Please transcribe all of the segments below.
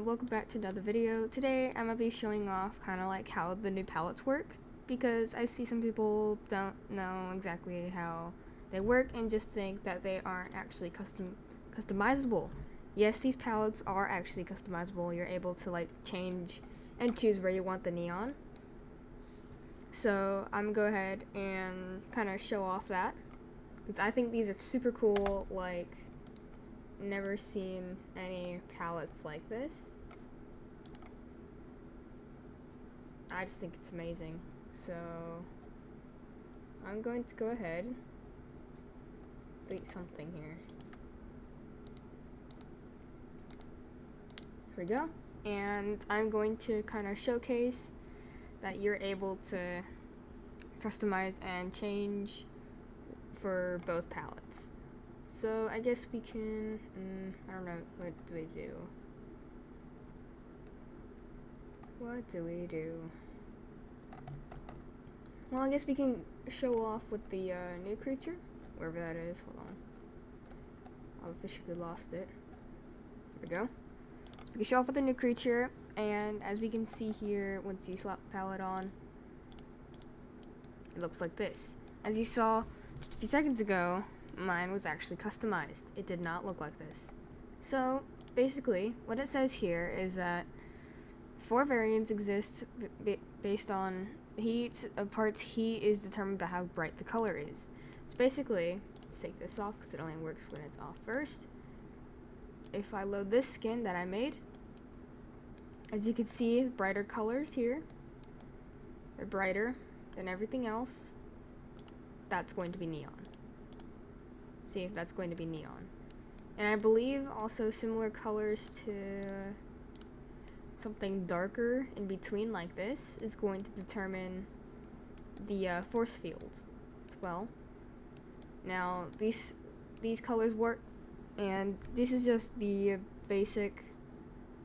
and welcome back to another video. Today I'm gonna be showing off kind of like how the new palettes work, because I see some people don't know exactly how they work and just think that they aren't actually customizable. Yes, these palettes are actually customizable. You're able to like change and choose where you want the neon. So I'm gonna go ahead and kind of show off that, because I think these are super cool. Like, never seen any palettes like this. I just think it's amazing. So I'm going to go ahead, delete something here. Here we go. And I'm going to kind of showcase that you're able to customize and change for both palettes. So I guess we can, I don't know, what do we do? What do we do? Well, I guess we can show off with the new creature, wherever that is. Hold on. I've officially lost it. There we go. We can show off with the new creature, and as we can see here, once you slap the palette on, it looks like this. As you saw just a few seconds ago, mine was actually customized. It did not look like this. So basically, what it says here is that 4 variants exist based on heat of parts. Heat is determined by how bright the color is. So basically, let's take this off because it only works when it's off first. If I load this skin that I made, as you can see, brighter colors here, they're brighter than everything else. That's going to be neon. See, that's going to be neon. And I believe also similar colors to something darker in between like this is going to determine the force field as well. Now these colors work, and this is just the basic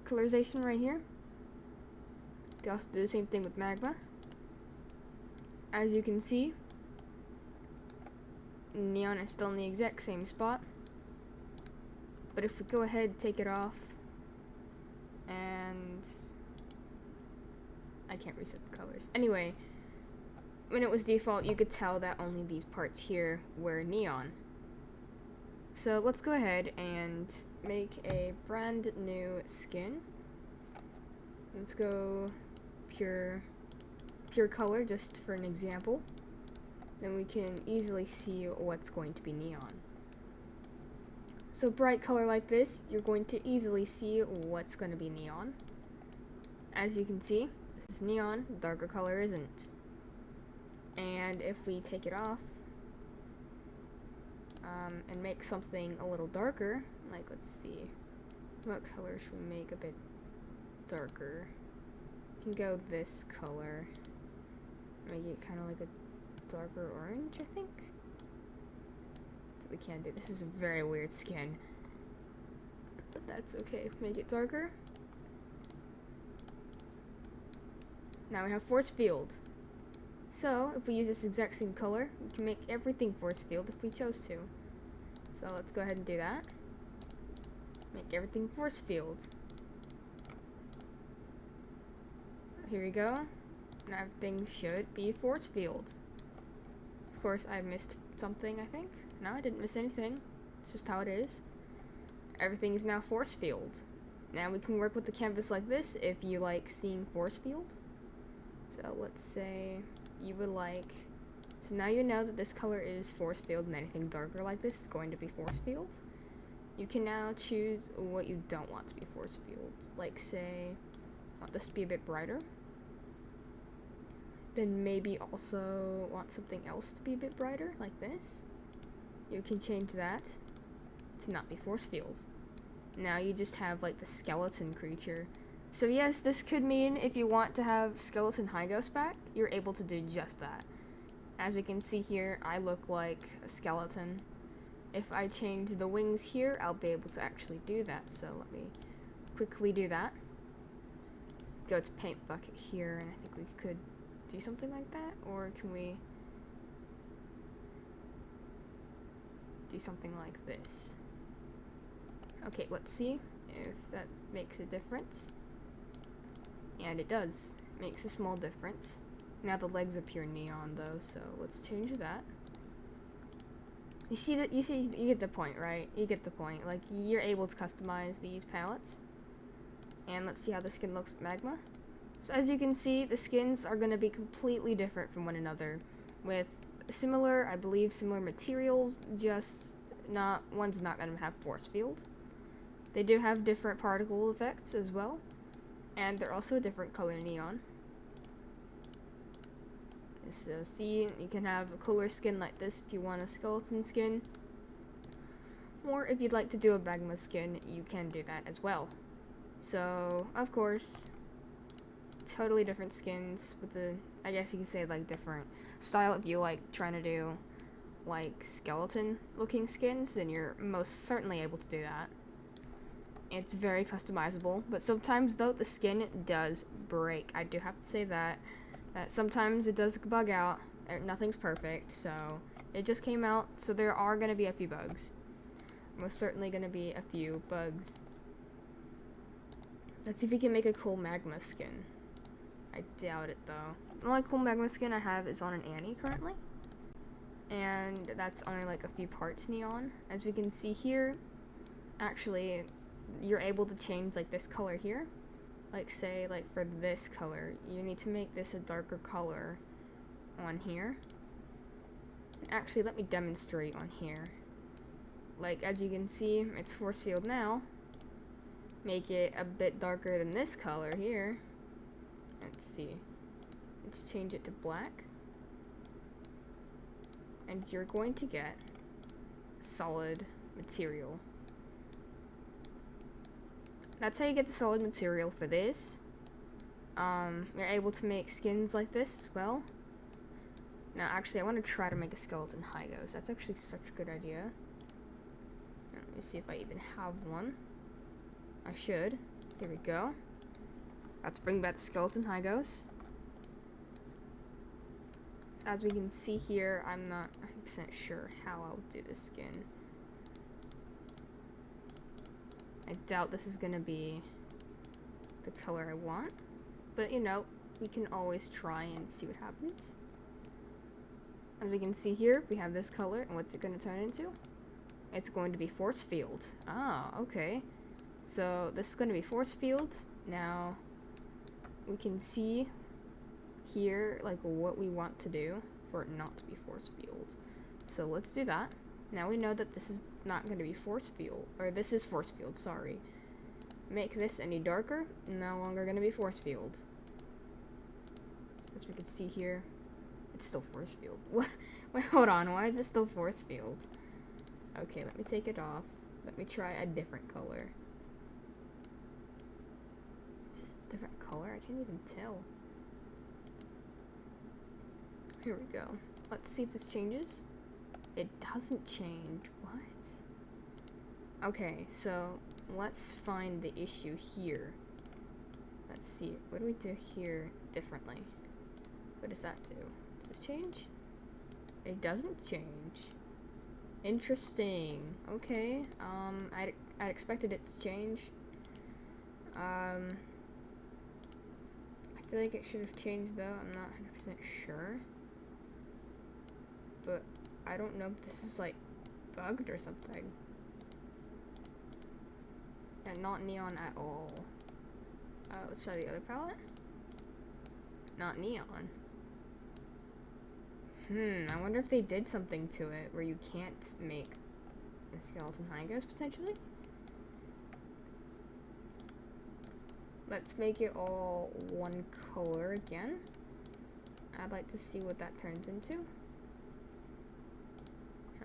colorization right here. They also do the same thing with magma. As you can see, neon is still in the exact same spot, but if we go ahead, take it off, and I can't reset the colors. Anyway, when it was default, you could tell that only these parts here were neon. So let's go ahead and make a brand new skin. Let's go pure color, just for an example. Then we can easily see what's going to be neon. So bright color like this, you're going to easily see what's going to be neon. As you can see, this is neon, darker color isn't. And if we take it off, and make something a little darker, like, let's see, what color should we make a bit darker? We can go this color, make it kind of like a darker orange, I think. So we can do this. Is a very weird skin, but that's okay. Make it darker. Now we have force field. So if we use this exact same color, we can make everything force field if we chose to. So let's go ahead and do that. Make everything force field. So here we go. Now everything should be force field. Of course, I missed something, I think. No, I didn't miss anything. It's just how it is. Everything is now force field. Now we can work with the canvas like this if you like seeing force field. So let's say you would like, so now you know that this color is force field, and anything darker like this is going to be force field. You can now choose what you don't want to be force field. Like, say, want this to be a bit brighter. Then maybe also want something else to be a bit brighter, like this. You can change that to not be force field. Now you just have like the skeleton creature. So yes, this could mean if you want to have skeleton hygos back, you're able to do just that. As we can see here, I look like a skeleton. If I change the wings here, I'll be able to actually do that. So let me quickly do that. Go to paint bucket here, and I think we could do something like that, or can we do something like this? Okay, let's see if that makes a difference. And it does. It makes a small difference. Now the legs appear neon though, so let's change that. You see that? You get the point, right? You get the point. Like, you're able to customize these palettes. And let's see how the skin looks with magma. So as you can see, the skins are going to be completely different from one another, with similar, I believe, similar materials, just not, one's not going to have force field. They do have different particle effects as well, and they're also a different color neon. So see, you can have a cooler skin like this if you want a skeleton skin, or if you'd like to do a magma skin, you can do that as well. So, of course, totally different skins with the, I guess you could say, like, different style. If you like trying to do like skeleton looking skins, then you're most certainly able to do that. It's very customizable, but sometimes though the skin does break. I do have to say that sometimes it does bug out. Nothing's perfect, so it just came out, so there are going to be a few bugs. Most certainly going to be a few bugs. Let's see if we can make a cool magma skin. I doubt it though. The only cool magma skin I have is on an Annie currently, and that's only like a few parts neon. As we can see here, actually, you're able to change like this color here. Like, say, like for this color, you need to make this a darker color on here. Actually, let me demonstrate on here. Like, as you can see, it's force field now. Make it a bit darker than this color here. Let's see. Let's change it to black. And you're going to get solid material. That's how you get the solid material for this. You're able to make skins like this as well. Now, actually, I want to try to make a skeleton hygos. That's actually such a good idea. Let me see if I even have one. I should. Here we go. Let's bring back the skeleton hygos. So as we can see here, I'm not 100% sure how I'll do this skin. I doubt this is gonna be the color I want, but you know, we can always try and see what happens. As we can see here, we have this color, and what's it gonna turn into? It's going to be force field. Ah, okay. So this is gonna be force field. Now, we can see here, like, what we want to do for it not to be force field. So let's do that. Now we know that this is not going to be force field, or this is force field, sorry. Make this any darker, no longer going to be force field. As we can see here, it's still force field. Wait, hold on, why is it still force field? Okay, let me take it off. Let me try a different color. Just a different color? I can't even tell. Here we go. Let's see if this changes. It doesn't change. What? Okay, so let's find the issue here. Let's see. What do we do here differently? What does that do? Does this change? It doesn't change. Interesting. Okay. I'd expected it to change. I feel like it should have changed though. I'm not 100% sure. But I don't know if this is like bugged or something. And not neon at all. Let's try the other palette. Not neon. I wonder if they did something to it where you can't make a skeleton hygos potentially. Let's make it all one color again. I'd like to see what that turns into.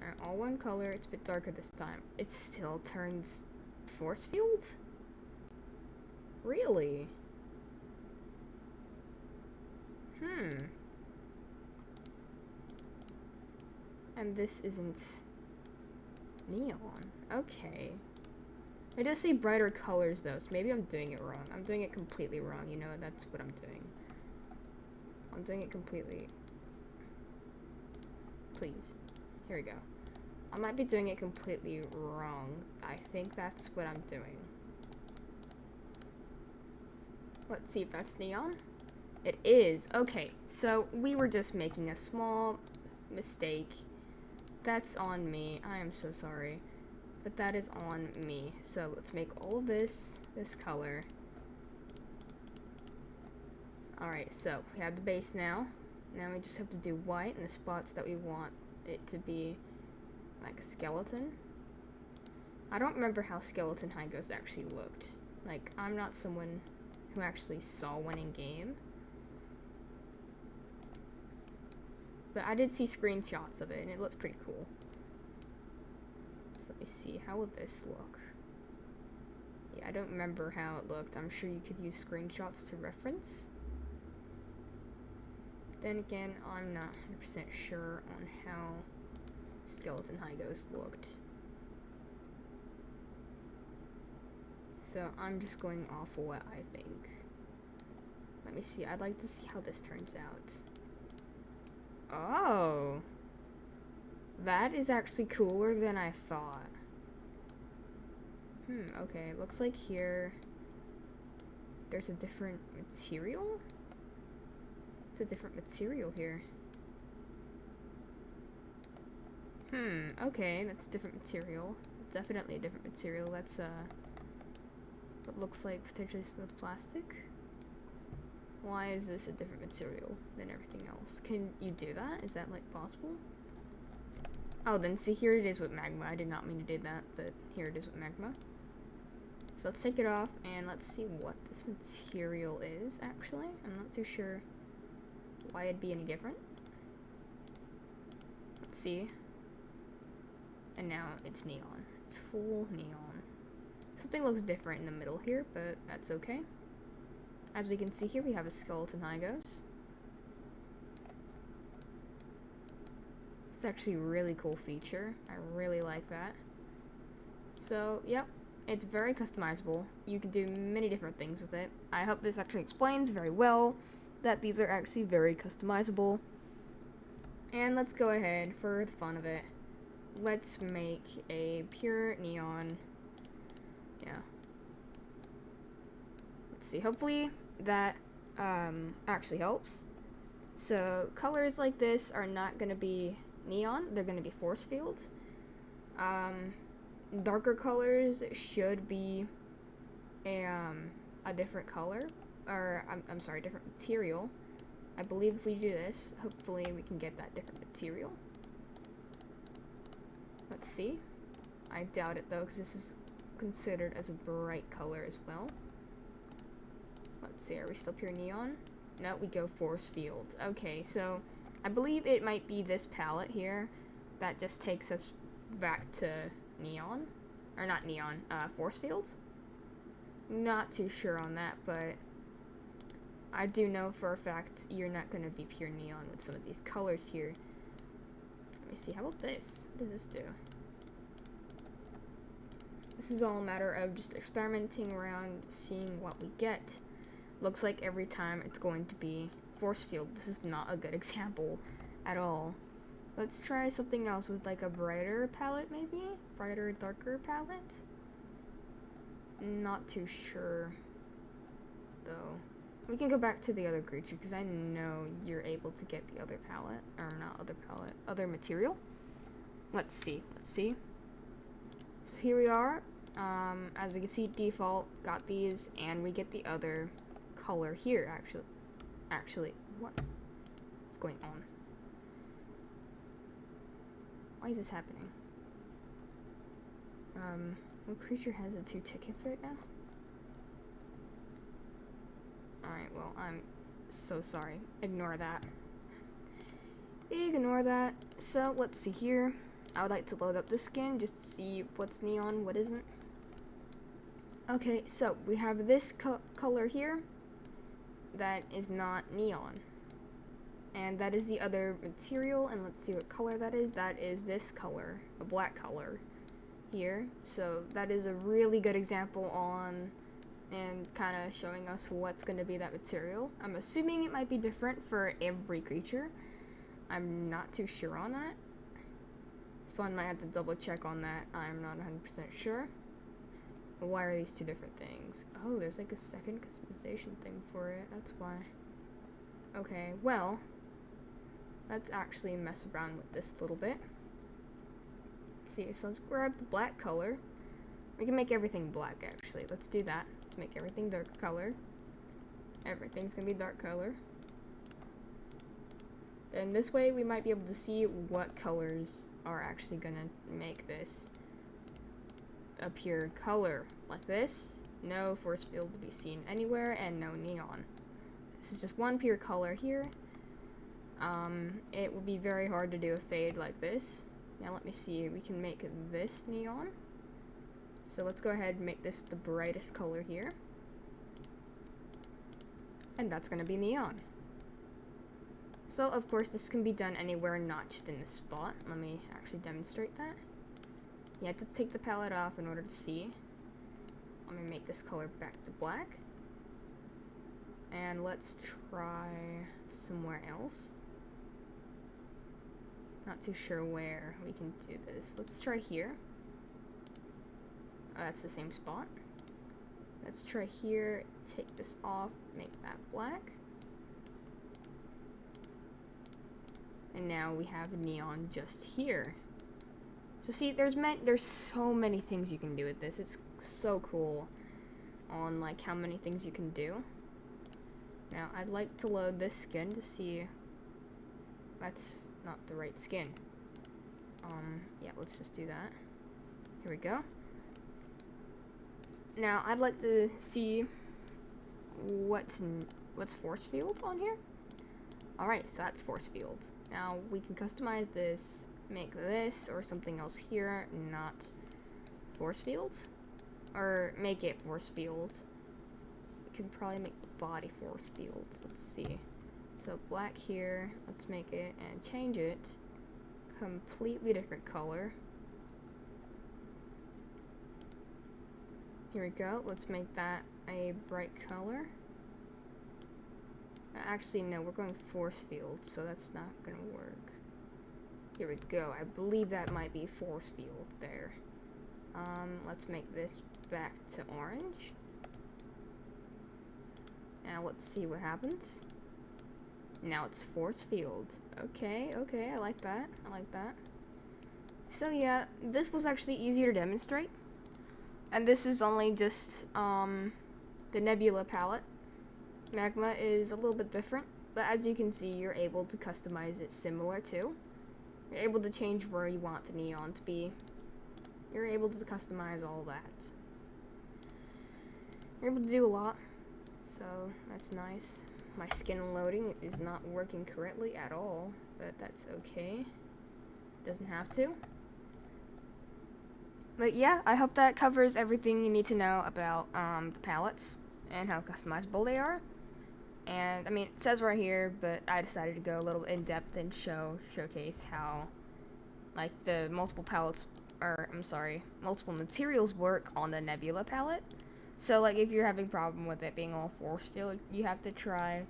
Alright, all one color. It's a bit darker this time. It still turns force field? Really? And this isn't neon. Okay. It does say brighter colors though, so maybe I'm doing it wrong. I'm doing it completely wrong, you know, that's what I'm doing. I'm doing it completely. Please. Here we go. I might be doing it completely wrong. I think that's what I'm doing. Let's see if that's neon. It is. Okay, so we were just making a small mistake. That's on me. I am so sorry. But that is on me. So let's make all of this color. Alright, so we have the base now. Now we just have to do white in the spots that we want it to be like a skeleton. I don't remember how skeleton hygos actually looked. Like, I'm not someone who actually saw one in game. But I did see screenshots of it, and it looks pretty cool. So let me see, how would this look? Yeah, I don't remember how it looked. I'm sure you could use screenshots to reference. Then again, I'm not 100% sure on how skeleton hygos looked. So I'm just going off of what I think. Let me see, I'd like to see how this turns out. Oh, that is actually cooler than I thought. Okay, it looks like here there's a different material? It's a different material here. Okay, that's a different material. Definitely a different material. That's what looks like potentially smooth plastic. Why is this a different material than everything else? Can you do that? Is that, like, possible? Oh, then see, here it is with magma. I did not mean to do that, but here it is with magma. So let's take it off, and let's see what this material is, actually. I'm not too sure why it'd be any different. Let's see. And now it's neon. It's full neon. Something looks different in the middle here, but that's okay. As we can see here, we have a skeleton hygos. It's actually a really cool feature. I really like that. So, yep, it's very customizable. You can do many different things with it. I hope this actually explains very well that these are actually very customizable. And let's go ahead, for the fun of it, let's make a pure neon. Yeah. Let's see, hopefully that actually helps. So colors like this are not going to be neon, they're going to be force field. Darker colors should be a different color, or I'm sorry, different material. I believe if we do this, hopefully we can get that different material. Let's see. I doubt it though, because this is considered as a bright color as well. Let's see, are we still pure neon? No, we go force field. Okay, so I believe it might be this palette here that just takes us back to neon. Or not neon, force field? Not too sure on that, but I do know for a fact you're not going to be pure neon with some of these colors here. Let me see, how about this? What does this do? This is all a matter of just experimenting around, seeing what we get. Looks like every time it's going to be force field. This is not a good example at all. Let's try something else with like a brighter palette maybe? Brighter, darker palette? Not too sure though. We can go back to the other creature because I know you're able to get the other palette, or not other palette, other material. Let's see. So here we are. As we can see, default got these, and we get the other color here. Actually, what's going on? Why is this happening? What creature has the 2 tickets right now? Alright, well, I'm so sorry. Ignore that. Ignore that. So, let's see here. I would like to load up this skin just to see what's neon, what isn't. Okay, so we have this color here that is not neon. And that is the other material, and let's see what color that is. That is this color, a black color here. So that is a really good example on and kind of showing us what's going to be that material. I'm assuming it might be different for every creature. I'm not too sure on that. So I might have to double check on that. I'm not 100% sure. Why are these two different things? Oh, there's like a second customization thing for it. That's why. Okay, well, let's actually mess around with this a little bit. Let's see, so let's grab the black color. We can make everything black, actually. Let's do that. Let's make everything dark color. Everything's gonna be dark color. And this way, we might be able to see what colors are actually gonna make this a pure color. Like this, no force field to be seen anywhere, and no neon. This is just one pure color here. It would be very hard to do a fade like this. Now let me see, we can make this neon. So let's go ahead and make this the brightest color here. And that's gonna be neon. So of course this can be done anywhere, not just in this spot. Let me actually demonstrate that. You have to take the palette off in order to see. Let me make this color back to black. And let's try somewhere else. Not too sure where we can do this. Let's try here. Oh, that's the same spot. Let's try here, take this off, make that black. And now we have neon just here. So see, there's so many things you can do with this. It's so cool on like how many things you can do. Now I'd like to load this skin to see. That's not the right skin. Yeah, let's just do that. Here we go. Now I'd like to see what's force fields on here. Alright, so that's force field. Now we can customize this, make this or something else here, not force fields. Or make it force fields. We can probably make the body force fields. Let's see. So black here, let's make it and change it. Completely different color. Here we go, let's make that a bright color. Actually, no, we're going force field, so that's not gonna work. Here we go, I believe that might be force field there. Let's make this back to orange. Now let's see what happens. Now it's force field. Okay, I like that. I like that. So yeah, this was actually easier to demonstrate. And this is only just the nebula palette. Magma is a little bit different, but as you can see, you're able to customize it similar to. You're able to change where you want the neon to be. You're able to customize all that. You're able to do a lot, so that's nice. My skin loading is not working correctly at all, but that's okay. Doesn't have to. But yeah, I hope that covers everything you need to know about the palettes and how customizable they are. And I mean, it says right here, but I decided to go a little in depth and showcase how like the multiple materials work on the nebula palette. So like if you're having a problem with it being all force field, you have to try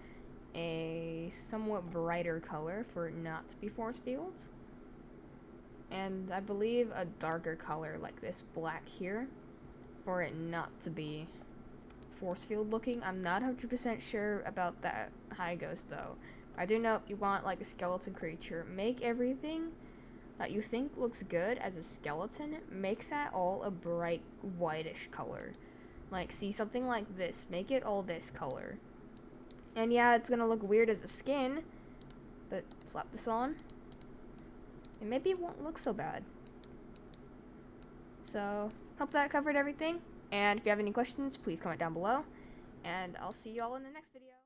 a somewhat brighter color for it not to be force fields. And I believe a darker color like this black here for it not to be force field looking. I'm not 100% sure about that hygos though. I do know if you want like a skeleton creature, make everything that you think looks good as a skeleton, make that all a bright whitish color. Like, see, something like this, make it all this color. And yeah, it's gonna look weird as a skin, but slap this on, and maybe it won't look so bad. So, hope that covered everything, and if you have any questions, please comment down below, and I'll see y'all in the next video.